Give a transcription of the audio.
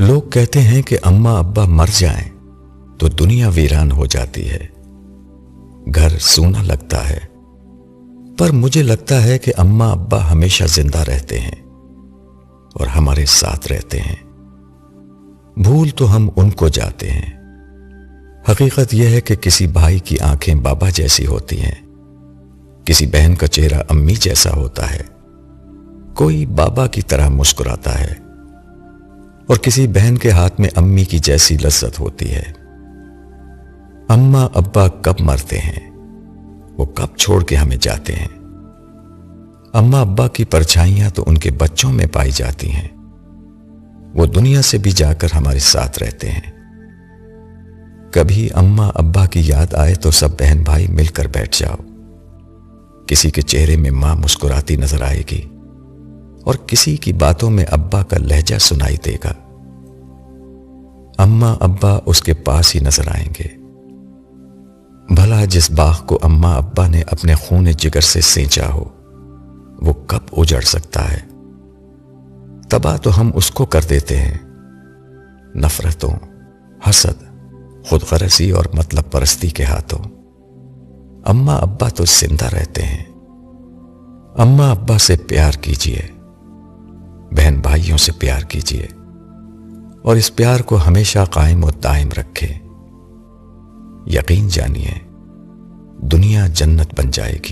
لوگ کہتے ہیں کہ اماں ابا مر جائیں تو دنیا ویران ہو جاتی ہے، گھر سونا لگتا ہے، پر مجھے لگتا ہے کہ اماں ابا ہمیشہ زندہ رہتے ہیں اور ہمارے ساتھ رہتے ہیں۔ بھول تو ہم ان کو جاتے ہیں، حقیقت یہ ہے کہ کسی بھائی کی آنکھیں بابا جیسی ہوتی ہیں، کسی بہن کا چہرہ امی جیسا ہوتا ہے، کوئی بابا کی طرح مسکراتا ہے اور کسی بہن کے ہاتھ میں امی کی جیسی لذت ہوتی ہے۔ اماں ابا کب مرتے ہیں، وہ کب چھوڑ کے ہمیں جاتے ہیں؟ اماں ابا کی پرچھائیاں تو ان کے بچوں میں پائی جاتی ہیں، وہ دنیا سے بھی جا کر ہمارے ساتھ رہتے ہیں۔ کبھی اماں ابا کی یاد آئے تو سب بہن بھائی مل کر بیٹھ جاؤ، کسی کے چہرے میں ماں مسکراتی نظر آئے گی اور کسی کی باتوں میں ابا کا لہجہ سنائی دے گا۔ اماں ابا اس کے پاس ہی نظر آئیں گے۔ بھلا جس باغ کو اماں ابا نے اپنے خون جگر سے سینچا ہو، وہ کب اجڑ سکتا ہے؟ تباہ تو ہم اس کو کر دیتے ہیں، نفرتوں، حسد، خود غرضی اور مطلب پرستی کے ہاتھوں۔ اماں ابا تو زندہ رہتے ہیں۔ اماں ابا سے پیار کیجئے، بہن بھائیوں سے پیار کیجئے، اور اس پیار کو ہمیشہ قائم و دائم رکھیں۔ یقین جانیے، دنیا جنت بن جائے گی۔